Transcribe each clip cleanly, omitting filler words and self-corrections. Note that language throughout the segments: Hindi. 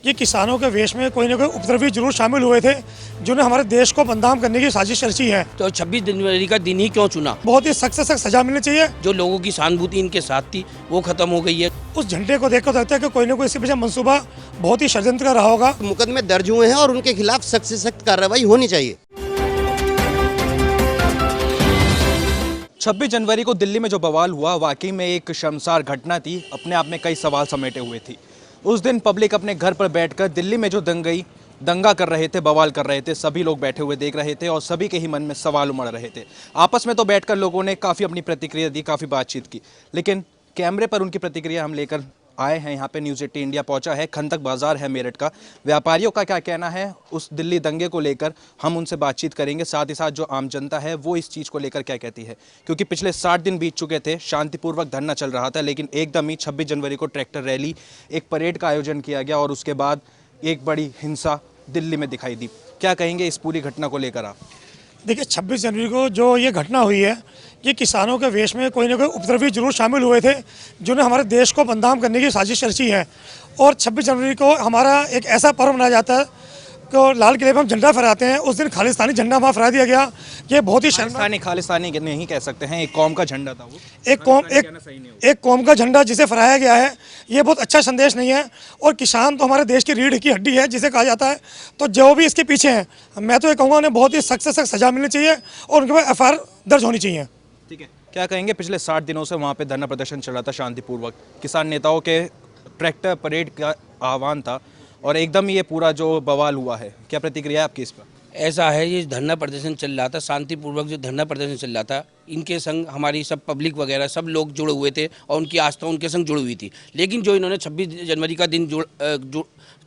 ये किसानों के वेश में कोई ना कोई उपद्रवी जरूर शामिल हुए थे जिन्होंने हमारे देश को बदनाम करने की साजिश रची है। तो 26 जनवरी का दिन ही क्यों चुना? बहुत ही सख्त से सख्त सजा मिलनी चाहिए। जो लोगों की सहानुभूति इनके साथ थी वो खत्म हो गई है। उस झंडे को देखकर लगता है कि कोई ना कोई इसके पीछे मंसूबा बहुत ही षड्यंत्र का रहा होगा। मुकदमे दर्ज हुए हैं और उनके खिलाफ सख्त से सख्त कार्रवाई होनी चाहिए। 26 जनवरी को दिल्ली में जो बवाल हुआ वाकई में एक शर्मसार घटना थी, अपने आप में कई सवाल समेटे हुए थी। उस दिन पब्लिक अपने घर पर बैठकर दिल्ली में जो दंगा कर रहे थे, बवाल कर रहे थे, सभी लोग बैठे हुए देख रहे थे और सभी के ही मन में सवाल उमड़ रहे थे। आपस में तो बैठकर लोगों ने काफ़ी अपनी प्रतिक्रिया दी, काफ़ी बातचीत की, लेकिन कैमरे पर उनकी प्रतिक्रिया हम लेकर आए हैं। यहाँ पे न्यूज़ 18 इंडिया पहुंचा है। खंदक बाजार है मेरठ का। व्यापारियों का क्या कहना है उस दिल्ली दंगे को लेकर, हम उनसे बातचीत करेंगे। साथ ही साथ जो आम जनता है वो इस चीज़ को लेकर क्या कहती है, क्योंकि पिछले 60 दिन बीत चुके थे, शांतिपूर्वक धरना चल रहा था, लेकिन एकदम ही 26 जनवरी को ट्रैक्टर रैली, एक परेड का आयोजन किया गया और उसके बाद एक बड़ी हिंसा दिल्ली में दिखाई दी। क्या कहेंगे इस पूरी घटना को लेकर आप? देखिए, 26 जनवरी को जो ये घटना हुई है, ये किसानों के वेश में कोई ना कोई उपद्रवी जरूर शामिल हुए थे जिन्होंने हमारे देश को बदनाम करने की साजिश रची है। और 26 जनवरी को हमारा एक ऐसा पर्व मनाया जाता है कि लाल किले पर हम झंडा फहराते हैं। उस दिन खालिस्तानी झंडा वहाँ फहरा दिया गया। ये बहुत ही खालिस्तानी नहीं कह सकते हैं, एक कौम का झंडा था वो। एक कौम का झंडा जिसे फहराया गया है, ये बहुत अच्छा संदेश नहीं है। और किसान तो हमारे देश की रीढ़ की हड्डी है जिसे कहा जाता है। तो जो भी इसके पीछे हैं, मैं तो ये कहूँगा उन्हें बहुत ही सख्त से सख्त सजा मिलनी चाहिए और उनके ऊपर FIR दर्ज होनी चाहिए। ठीक है, क्या कहेंगे पिछले 60 दिनों से वहाँ पे धरना प्रदर्शन चल रहा था शांतिपूर्वक, किसान नेताओं के ट्रैक्टर परेड का आह्वान था और एकदम ये पूरा जो बवाल हुआ है, क्या प्रतिक्रिया है आपकी इस पर? ऐसा है, ये धरना प्रदर्शन चल रहा था, शांतिपूर्वक जो धरना प्रदर्शन चल रहा था, इनके संग हमारी सब पब्लिक वगैरह सब लोग जुड़े हुए थे और उनकी आस्था उनके संग जुड़ी हुई थी। लेकिन जो इन्होंने 26 जनवरी का दिन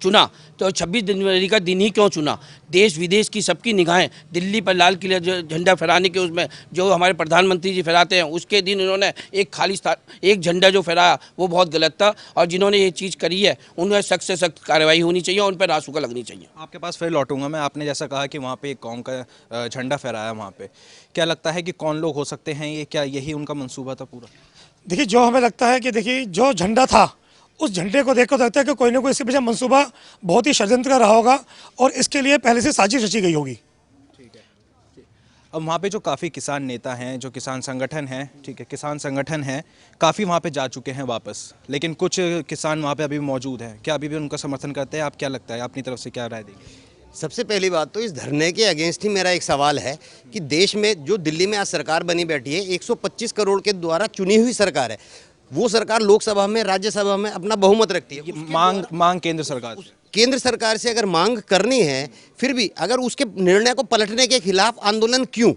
चुना, तो 26 जनवरी का दिन ही क्यों चुना? देश विदेश की सबकी निगाहें दिल्ली पर लाल किले जो झंडा फहराने के उसमें जो हमारे प्रधानमंत्री जी फहराते हैं, उसके दिन इन्होंने एक झंडा जो फहराया वो बहुत गलत था। और जिन्होंने ये चीज़ करी है उन्हें सख्त से सख्त कार्रवाई होनी चाहिए और उन पर रासुका लगनी चाहिए। आपके पास फिर लौटूंगा मैं। आपने जैसा कहा कि वहाँ पे एक कौम का झंडा फहराया, वहाँ पे क्या लगता है कि कौन लोग हो सकते हैं ये? क्या यही उनका मंसूबा था पूरा? देखिए, जो हमें लगता है कि देखिए जो झंडा था, उस झंडे को देखकर लगता है कि कोई ना कोई इसके पीछे मंसूबा बहुत ही षड्यंत्र का रहा होगा और इसके लिए पहले से साजिश रची गई होगी। ठीक है। अब वहाँ पे जो काफ़ी किसान नेता हैं, जो किसान संगठन हैं, ठीक है, किसान संगठन हैं, काफ़ी वहाँ पे जा चुके हैं वापस, लेकिन कुछ किसान वहाँ पे अभी भी मौजूद हैं। क्या अभी भी उनका समर्थन करते हैं? आप क्या लगता है, अपनी तरफ से क्या राय देंगे? सबसे पहली बात तो इस धरने के अगेंस्ट ही मेरा एक सवाल है कि देश में जो दिल्ली में आज सरकार बनी बैठी है, 125 करोड़ के द्वारा चुनी हुई सरकार है। वो सरकार लोकसभा में, राज्यसभा में अपना बहुमत रखती है। मांग केंद्र सरकार से अगर मांग करनी है, फिर भी अगर उसके निर्णय को पलटने के खिलाफ आंदोलन क्यों?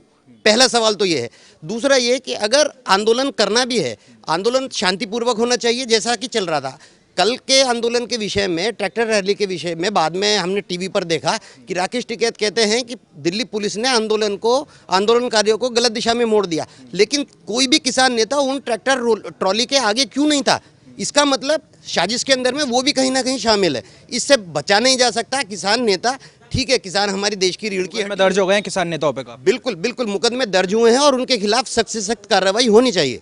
पहला सवाल तो ये है। दूसरा ये कि अगर आंदोलन करना भी है, आंदोलन शांतिपूर्वक होना चाहिए जैसा कि चल रहा था। कल के आंदोलन के विषय में, ट्रैक्टर रैली के विषय में बाद में हमने टीवी पर देखा कि राकेश टिकैत कहते हैं कि दिल्ली पुलिस ने आंदोलनकारियों को गलत दिशा में मोड़ दिया। लेकिन कोई भी किसान नेता उन ट्रैक्टर ट्रॉली के आगे क्यों नहीं था? इसका मतलब साजिश के अंदर में वो भी कहीं ना कहीं शामिल है। इससे बचा नहीं जा सकता किसान नेता। ठीक है, किसान हमारी देश की रीढ़ की हड्डी। दर्ज हो गए हैं किसान नेताओं पे? बिल्कुल बिल्कुल, मुकदमे दर्ज हुए हैं और उनके खिलाफ सख्त से सख्त कार्रवाई होनी चाहिए।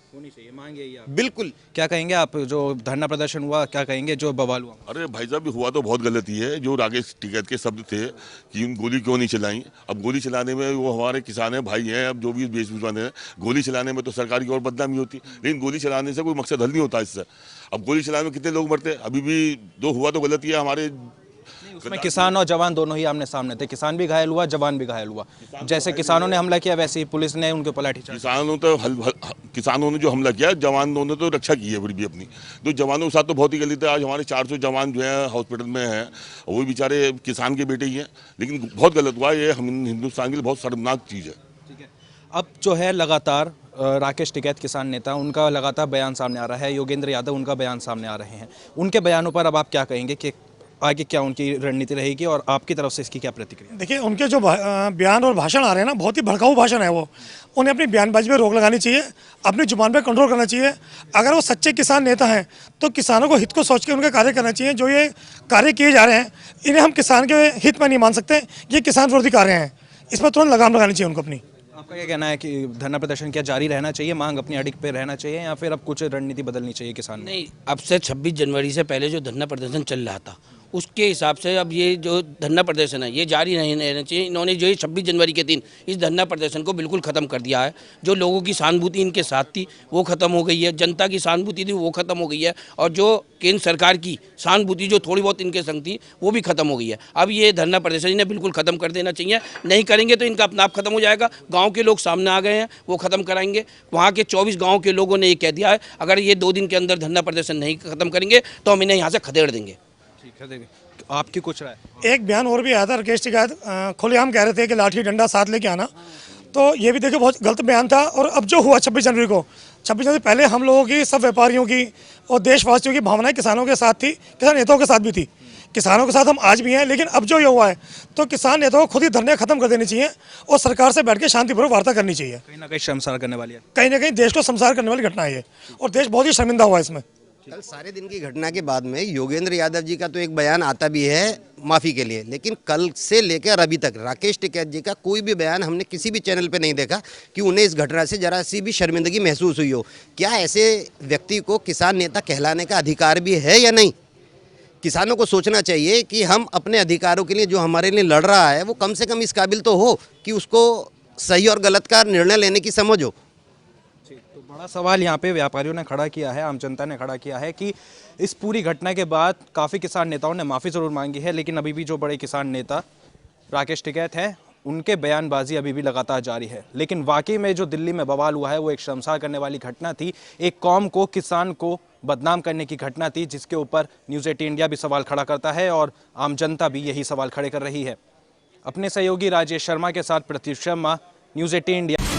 मांग यही है बिल्कुल। क्या कहेंगे आप, जो धरना प्रदर्शन हुआ, क्या कहेंगे जो बवाल हुआ? अरे भाई साहब, हुआ तो बहुत गलती है। जो राकेश टिकैत के शब्द थे कि गोली क्यों नहीं चलाई, अब गोली चलाने में वो हमारे किसान हैं, भाई हैं, अब जो भी वेशभूषा है, गोली चलाने में तो सरकार की और बदनामी होती, लेकिन गोली चलाने से कोई मकसद हल नहीं होता इससे। अब गोली चलाने में कितने लोग मरते, अभी भी जो हुआ तो गलती है हमारे। उसमें किसान और जवान दोनों ही आमने सामने थे, किसान भी घायल हुआ, जवान भी घायल हुआ। जैसे किसानों ने हमला किया वैसे ही पुलिस ने उनके ऊपर लाठीचार्ज। किसानों ने जो हमला किया, जवानों ने तो रक्षा की है फिर भी अपनी। तो जवानों के साथ तो बहुत ही गलत है। आज हमारे 400 जवान जो है हॉस्पिटल में हैं, वो बेचारे किसान के बेटे ही हैं, लेकिन बहुत गलत हुआ। ये हम हिंदुस्तान के लिए बहुत शर्मनाक चीज़ है। ठीक है, अब जो है लगातार राकेश टिकैत किसान नेता, उनका लगातार बयान सामने आ रहा है, योगेंद्र यादव उनका बयान सामने आ रहे हैं। उनके बयानों पर अब आप क्या कहेंगे कि आगे क्या उनकी रणनीति रहेगी और आपकी तरफ से इसकी क्या प्रतिक्रिया? देखिए, उनके जो बयान और भाषण आ रहे हैं ना, बहुत ही भड़काऊ भाषण है वो। उन्हें अपनी बयानबाजी में रोक लगानी चाहिए, अपनी जुबान पे कंट्रोल करना चाहिए। अगर वो सच्चे किसान नेता हैं तो किसानों को हित को सोच के उनके कार्य करना चाहिए। जो ये कार्य किए जा रहे हैं, इन्हें हम किसान के हित में नहीं मान सकते। ये किसान विरोधी कार्य हैं, इस पर तुरंत लगाम लगानी चाहिए उनको अपनी। आपका क्या कहना है कि धरना प्रदर्शन क्या जारी रहना चाहिए, मांग अपनी अड़िग पे रहना चाहिए, या फिर अब कुछ रणनीति बदलनी चाहिए किसान? नहीं, अब से 26 जनवरी से पहले जो धरना प्रदर्शन चल रहा था उसके हिसाब से अब ये जो धरना प्रदर्शन है ये जारी नहीं रहना चाहिए। इन्होंने जो ये 26 जनवरी के दिन इस धरना प्रदर्शन को बिल्कुल ख़त्म कर दिया है। जो लोगों की सहानुभूति इनके साथ थी वो ख़त्म हो गई है, जनता की सहानुभूति थी वो ख़त्म हो गई है, और जो केंद्र सरकार की सहानुभूति जो थोड़ी बहुत इनके संग थी वो भी ख़त्म हो गई है। अब ये धरना प्रदर्शन इन्हें बिल्कुल ख़त्म कर देना चाहिए, नहीं करेंगे तो इनका अपना आप ख़त्म हो जाएगा। गाँव के लोग सामने आ गए हैं, वो ख़त्म कराएंगे। वहाँ के 24 गाँव के लोगों ने ये कह दिया है अगर ये 2 दिन के अंदर धरना प्रदर्शन नहीं ख़त्म करेंगे तो हम इन्हें यहाँ से खदेड़ देंगे। ठीक है, देखिए आपकी कुछ राय। एक बयान और भी आया था, राकेश टिकैत खुलेआम कह रहे थे कि लाठी डंडा साथ लेके आना, तो ये भी देखिए बहुत गलत बयान था। और अब जो हुआ 26 जनवरी को, 26 जनवरी पहले हम लोगों की, सब व्यापारियों की और देशवासियों की भावनाएं किसानों के साथ थी, किसान नेताओं के साथ भी थी। किसानों के साथ हम आज भी हैं, लेकिन अब जो ये हुआ है तो किसान नेताओं को खुद ही धरने खत्म कर देनी चाहिए और सरकार से बैठ के शांतिपूर्वक वार्ता करनी चाहिए। कहीं ना कहीं शर्मसार करने वाली है, कहीं ना कहीं देश को शर्मसार करने वाली घटना है ये, और देश बहुत ही शर्मिंदा हुआ इसमें। कल सारे दिन की घटना के बाद में योगेंद्र यादव जी का तो एक बयान आता भी है माफ़ी के लिए, लेकिन कल से लेकर अभी तक राकेश टिकैत जी का कोई भी बयान हमने किसी भी चैनल पे नहीं देखा कि उन्हें इस घटना से जरा सी भी शर्मिंदगी महसूस हुई हो। क्या ऐसे व्यक्ति को किसान नेता कहलाने का अधिकार भी है या नहीं? किसानों को सोचना चाहिए कि हम अपने अधिकारों के लिए, जो हमारे लिए लड़ रहा है, वो कम से कम इस काबिल तो हो कि उसको सही और गलत का निर्णय लेने की समझ हो। तो बड़ा सवाल यहाँ पे व्यापारियों ने खड़ा किया है, आम जनता ने खड़ा किया है कि इस पूरी घटना के बाद काफ़ी किसान नेताओं ने माफ़ी ज़रूर मांगी है, लेकिन अभी भी जो बड़े किसान नेता राकेश टिकैत हैं उनके बयानबाजी अभी भी लगातार जारी है। लेकिन वाकई में जो दिल्ली में बवाल हुआ है वो एक शर्मसार करने वाली घटना थी, एक कौम को, किसान को बदनाम करने की घटना थी, जिसके ऊपर न्यूज़ 18 इंडिया भी सवाल खड़ा करता है और आम जनता भी यही सवाल खड़े कर रही है। अपने सहयोगी राजेश शर्मा के साथ प्रत्युष शर्मा, न्यूज़ 18 इंडिया।